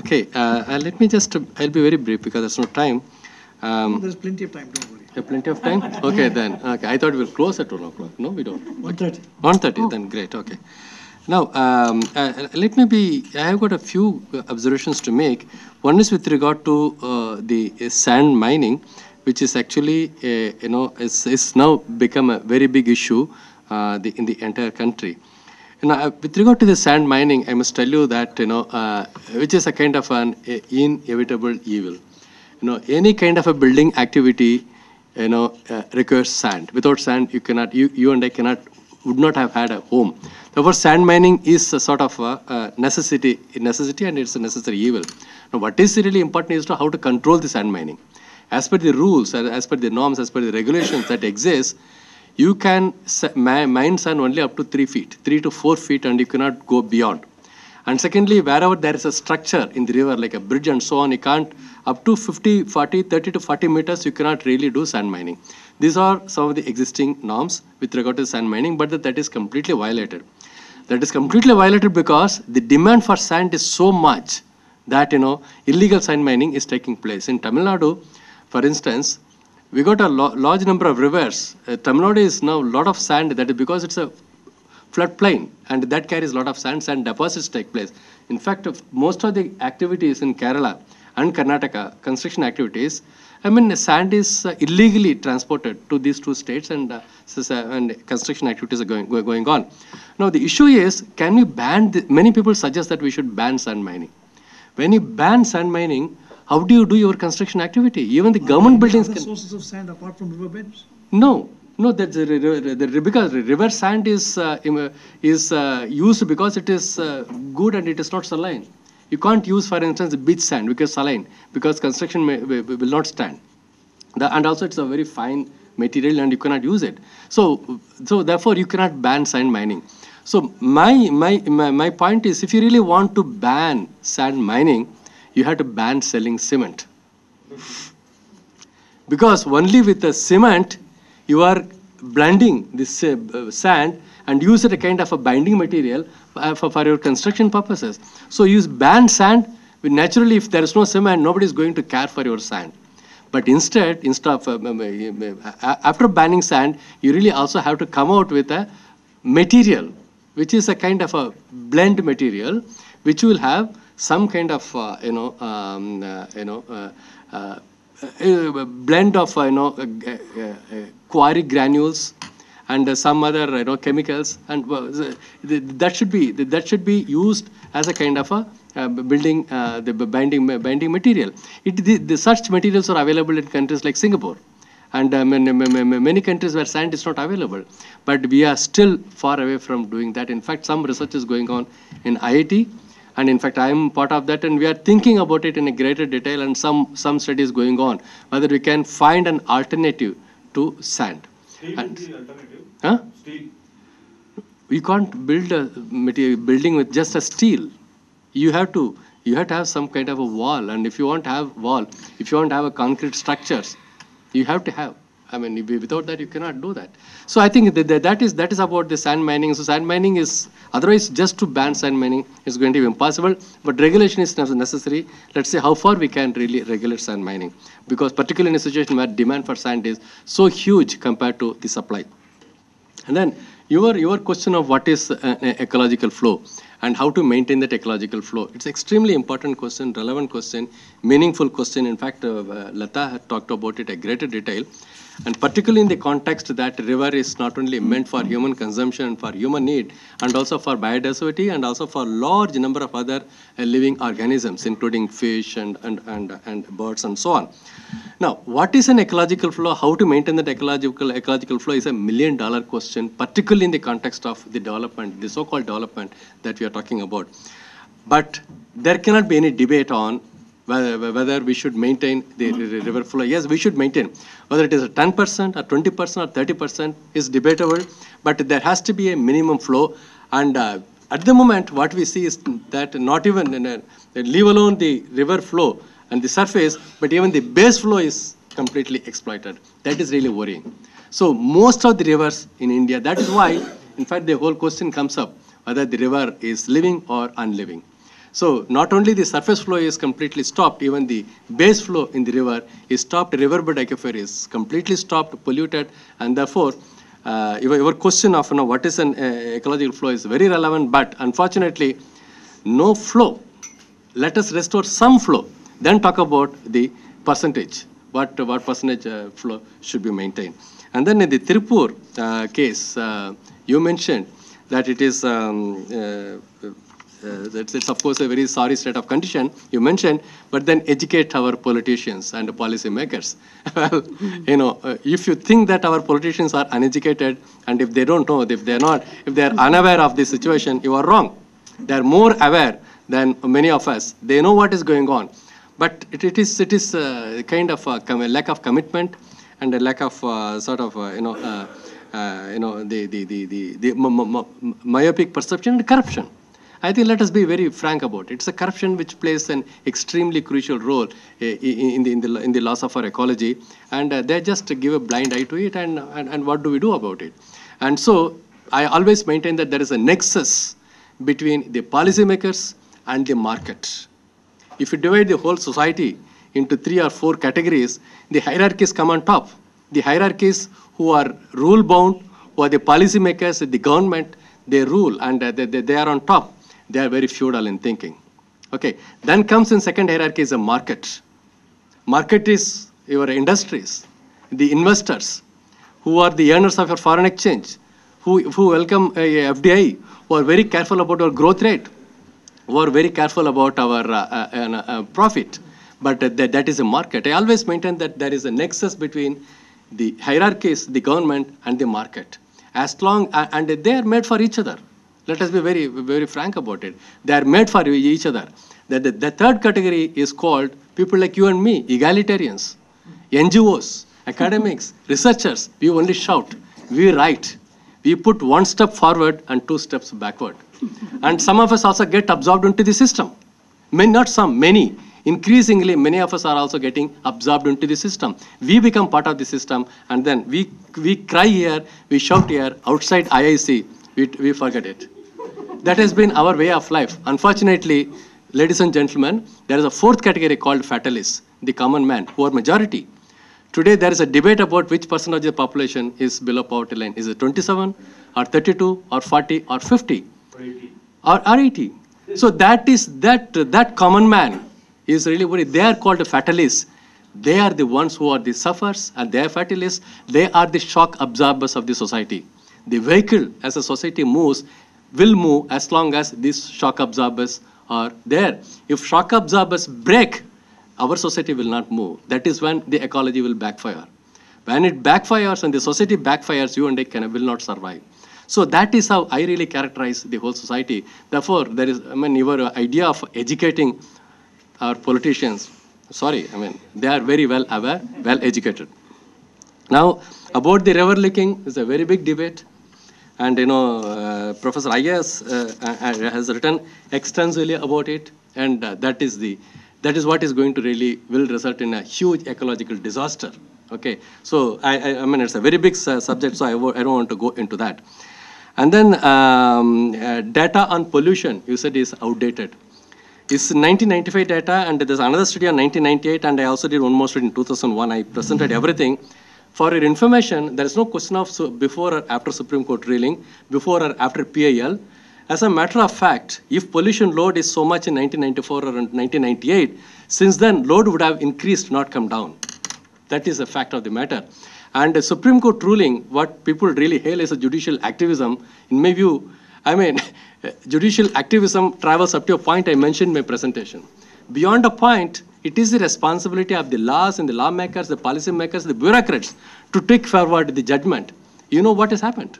Okay, let me just, I'll be very brief because there's no time. There's plenty of time, don't worry. Plenty of time? Okay, then. Okay, I thought we'll close at 1 o'clock. No, we don't. 1:30. 1:30, then great, okay. Now, I have got a few observations to make. One is with regard to the sand mining, which is actually, is now become a very big issue in the entire country. With regard to the sand mining, I must tell you that, which is a kind of an inevitable evil. Any kind of a building activity, requires sand. Without sand, you and I would not have had a home. Therefore, sand mining is a sort of a necessity, and it's a necessary evil. Now, what is really important is how to control the sand mining. As per the rules, as per the norms, as per the regulations that exist, you can mine sand only up to 3 feet, 3 to 4 feet, and you cannot go beyond. And secondly, wherever there is a structure in the river, like a bridge and so on, you can't, up to 30 to 40 meters, you cannot really do sand mining. These are some of the existing norms with regard to sand mining, but that is completely violated. That is completely violated because the demand for sand is so much that, illegal sand mining is taking place. In Tamil Nadu, for instance, we got a large number of rivers. Tamil Nadu is now a lot of sand, that is because it's a floodplain, and that carries a lot of sand deposits take place. In fact, most of the activities in Kerala and Karnataka, construction activities, sand is illegally transported to these two states, and construction activities are going on. Now, the issue is, can we ban, many people suggest that we should ban sand mining. When you ban sand mining, how do you do your construction activity? Even the government buildings can... sources of sand apart from riverbeds? No, that's because river sand is used because it is good and it is not saline. You can't use, for instance, beach sand because saline, because construction will not stand. And also it's a very fine material and you cannot use it. So therefore you cannot ban sand mining. So my point is, if you really want to ban sand mining, you have to ban selling cement. Because only with the cement, you are blending this sand and use it a kind of a binding material for your construction purposes. So you ban sand, naturally if there is no cement, nobody is going to care for your sand. But instead of, after banning sand, you really also have to come out with a material, which is a kind of a blend material, which will have some kind of, blend of, quarry granules and some other chemicals, and that should be used as a kind of a building the binding material. Such materials are available in countries like Singapore and many countries where sand is not available. But we are still far away from doing that. In fact, some research is going on in IIT, and in fact I am part of that, and we are thinking about it in a greater detail, and some studies going on whether we can find an alternative to sand. Steel is the alternative. Huh? Steel. You can't build a building with just a steel. You have to have some kind of a wall, and if you want to have wall, if you want to have a concrete structures, you have to have. Without that you cannot do that. So I think that is about the sand mining. So sand mining is, otherwise just to ban sand mining is going to be impossible, but regulation is necessary. Let's see how far we can really regulate sand mining, because particularly in a situation where demand for sand is so huge compared to the supply. And then your question of what is an ecological flow and how to maintain that ecological flow. It's extremely important question, relevant question, meaningful question. In fact, Latha had talked about it in greater detail. And particularly in the context that river is not only meant for human consumption and for human need, and also for biodiversity, and also for large number of other living organisms, including fish and birds and so on. Now, what is an ecological flow? How to maintain that ecological flow is $1 million question, particularly in the context of the development, the so-called development that we are talking about. But there cannot be any debate on whether we should maintain the river flow. Yes, we should maintain. Whether it is a 10% or 20% or 30% is debatable, but there has to be a minimum flow. And at the moment, what we see is that not even, leave alone the river flow and the surface, but even the base flow is completely exploited. That is really worrying. So most of the rivers in India, that is why, in fact, the whole question comes up, whether the river is living or unliving. So not only the surface flow is completely stopped, even the base flow in the river is stopped, riverbed aquifer is completely stopped, polluted, and therefore your question of what is an ecological flow is very relevant, but unfortunately no flow. Let us restore some flow, then talk about the percentage, what percentage flow should be maintained. And then in the Tirupur case, you mentioned that it is it's of course a very sorry state of condition you mentioned, but then educate our politicians and policy makers. Well, if you think that our politicians are uneducated and if they don't know, if they are unaware of this situation, you are wrong. They are more aware than many of us. They know what is going on, but it is kind of a lack of commitment and a lack of myopic perception and corruption. I think let us be very frank about it. It's a corruption which plays an extremely crucial role in the loss of our ecology, and they just give a blind eye to it, and what do we do about it? And so I always maintain that there is a nexus between the policymakers and the market. If you divide the whole society into 3 or 4 categories, the hierarchies come on top. The hierarchies who are rule-bound, who are the policymakers, the government, they rule, and they are on top. They are very feudal in thinking. Okay. Then comes in second hierarchy is a market. Market is your industries, the investors, who are the earners of your foreign exchange, who welcome a FDI, who are very careful about our growth rate, who are very careful about our profit. But that is a market. I always maintain that there is a nexus between the hierarchies, the government, and the market. As long, and they are made for each other. Let us be very, very frank about it. They are made for each other. The third category is called people like you and me, egalitarians, NGOs, academics, researchers. We only shout, we write. We put 1 step forward and 2 steps backward. And some of us also get absorbed into the system. Not some, many. Increasingly, many of us are also getting absorbed into the system. We become part of the system, and then we cry here, we shout here, outside IIC, we forget it. That has been our way of life. Unfortunately, ladies and gentlemen, there is a 4th category called fatalists, the common man, who are majority. Today, there is a debate about which percentage of the population is below poverty line. Is it 27, or 32, or 40, or 50? Or 80. So that common man is really worried. They are called the fatalists. They are the ones who are the sufferers, and they are fatalists. They are the shock absorbers of the society. The vehicle, as a society moves, will move as long as these shock absorbers are there. If shock absorbers break, our society will not move. That is when the ecology will backfire. When it backfires and the society backfires, you and I will not survive. So that is how I really characterize the whole society. Therefore, there is, your idea of educating our politicians, they are very well aware, well educated. Now, about the river leaking is a very big debate. And Professor Iyer has written extensively about it, and that is what is going to will result in a huge ecological disaster. Okay, so it's a very big subject, so I don't want to go into that. And then data on pollution, you said, is outdated. It's 1995 data, and there's another study on 1998, and I also did one more study in 2001. I presented everything. For your information, there is no question of before or after Supreme Court ruling, before or after PIL. As a matter of fact, if pollution load is so much in 1994 or 1998, since then load would have increased, not come down. That is a fact of the matter. And the Supreme Court ruling, what people really hail as a judicial activism, in my view, judicial activism travels up to a point I mentioned in my presentation. Beyond a point, it is the responsibility of the laws and the lawmakers, the policymakers, the bureaucrats to take forward the judgment. You know what has happened.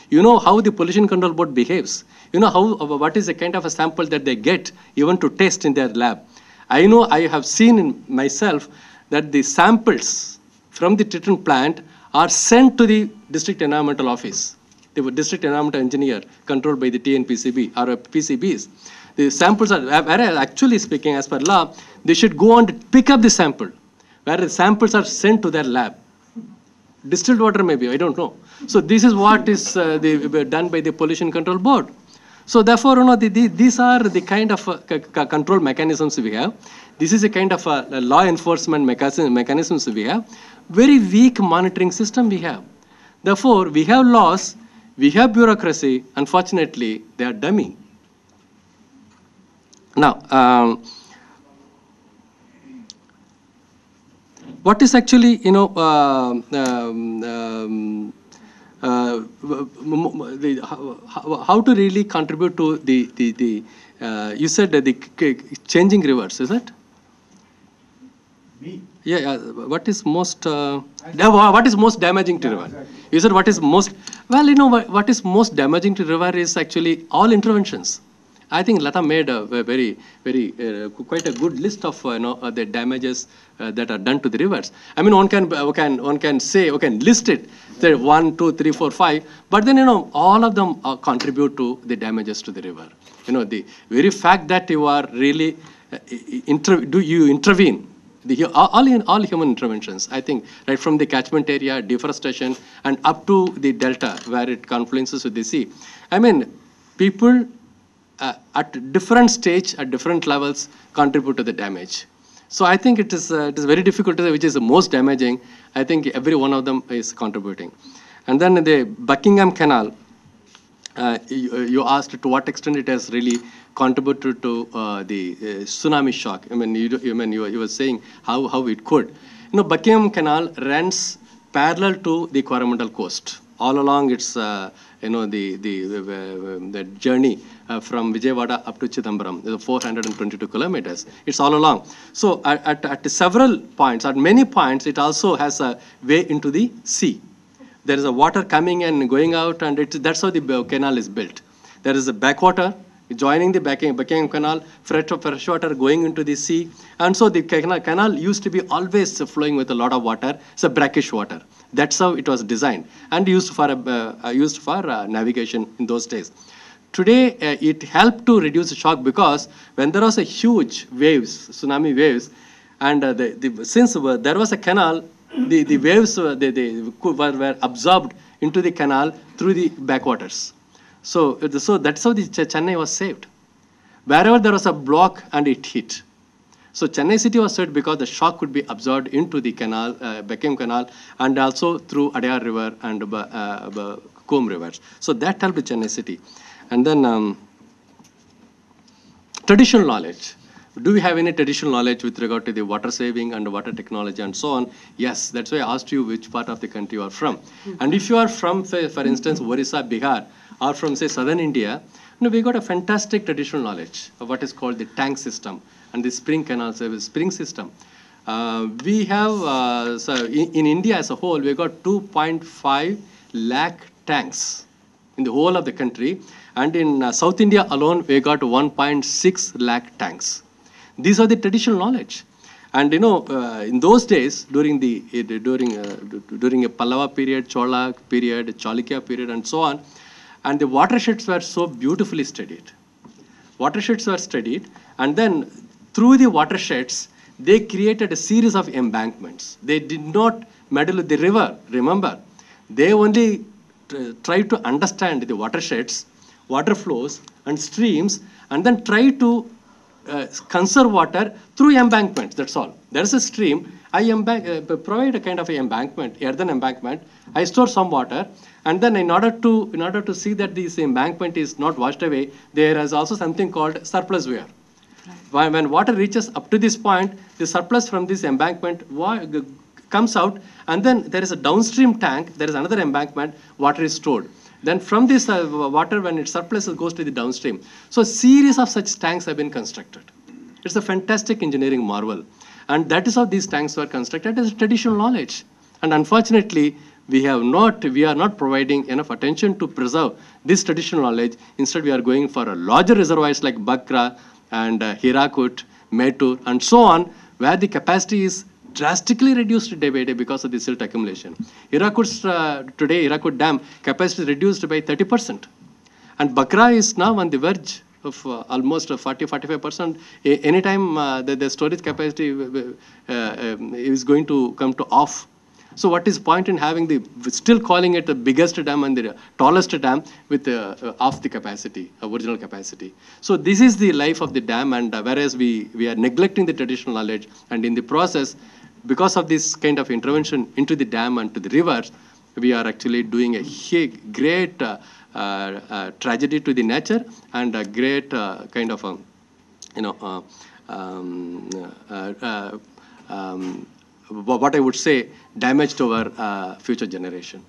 You know how the Pollution Control Board behaves. You know what is the kind of a sample that they get even to test in their lab. I know I have seen in myself that the samples from the treatment plant are sent to the district environmental office, the district environmental engineer controlled by the TNPCB or PCBs. The samples are, actually speaking, as per law, they should go on to pick up the sample, where the samples are sent to their lab. Distilled water maybe, I don't know. So this is what is done by the Pollution Control Board. So therefore, these are the kind of control mechanisms we have. This is a kind of law enforcement mechanisms we have. Very weak monitoring system we have. Therefore, we have laws, we have bureaucracy. Unfortunately, they are dummy. Now, what is actually, how to really contribute to the you said the changing rivers, is it? Me? Yeah. What is most what is most damaging to river? Exactly. You said what is most, well, what is most damaging to river is actually all interventions. I think Latha made a very, quite a good list of the damages that are done to the rivers. I mean, one can say, list it, say 1, 2, 3, 4, 5, but then all of them contribute to the damages to the river. The very fact that you are really you intervene. All human interventions, I think, right from the catchment area, deforestation, and up to the delta where it confluences with the sea. I mean, people at different stage, at different levels, contribute to the damage. So I think it is very difficult to say which is the most damaging. I think every one of them is contributing. And then the Buckingham Canal, you asked to what extent it has really contributed to the tsunami shock. I mean, you were saying how it could. Buckingham Canal runs parallel to the Coromandel coast. All along its, the journey from Vijayawada up to Chidambaram, 422 kilometers. It's all along. So at several points, at many points, it also has a way into the sea. There is a water coming and going out, and that's how the canal is built. There is a backwater joining the Buckingham Canal, fresh water going into the sea. And so the canal used to be always flowing with a lot of water. It's a brackish water. That's how it was designed and used for navigation in those days. Today, it helped to reduce the shock because when there was a huge waves, tsunami waves, and since there was a canal, the waves were absorbed into the canal through the backwaters. So that's how the Chennai was saved. Wherever there was a block and it hit. So Chennai city was saved because the shock could be absorbed into the canal, Buckingham Canal, and also through Adayar River and Coombe rivers. So that helped Chennai city. And then traditional knowledge. Do we have any traditional knowledge with regard to the water saving and water technology and so on? Yes, that's why I asked you which part of the country you are from. And if you are from, say, for instance, Orissa, Bihar, or from, say, southern India, we got a fantastic traditional knowledge of what is called the tank system and the spring canal service, spring system. We have, so in India as a whole, we got 2.5 lakh tanks in the whole of the country. And in South India alone, we got 1.6 lakh tanks. These are the traditional knowledge. And in those days, during a Pallava period, Chola period, Chalukya period, and so on, and the watersheds were so beautifully studied. Watersheds were studied, and then through the watersheds, they created a series of embankments. They did not meddle with the river, remember. They only tried to understand the watersheds, water flows, and streams, and then try to conserve water through embankments, that's all. There's a stream, I provide a kind of an embankment, earthen embankment, I store some water, and then in order to see that this embankment is not washed away, there is also something called surplus weir. Right. When water reaches up to this point, the surplus from this embankment comes out, and then there is a downstream tank, there is another embankment, water is stored. Then from this water, when it surplus, it goes to the downstream. So a series of such tanks have been constructed. It's a fantastic engineering marvel. And that is how these tanks were constructed as traditional knowledge. And unfortunately, we are not providing enough attention to preserve this traditional knowledge. Instead, we are going for a larger reservoirs like Bakra and Hirakut, Metur, and so on, where the capacity is drastically reduced day by day because of the silt accumulation. Today, Hirakut Dam capacity is reduced by 30%. And Bakra is now on the verge of almost 40-45%. Anytime the storage capacity is going to come to off. So what is point in having still calling it the biggest dam and the tallest dam with half the capacity, original capacity. So this is the life of the dam, and whereas we are neglecting the traditional knowledge, and in the process, because of this kind of intervention into the dam and to the rivers, we are actually doing a great tragedy to the nature and a great kind of what I would say, damage to our future generation.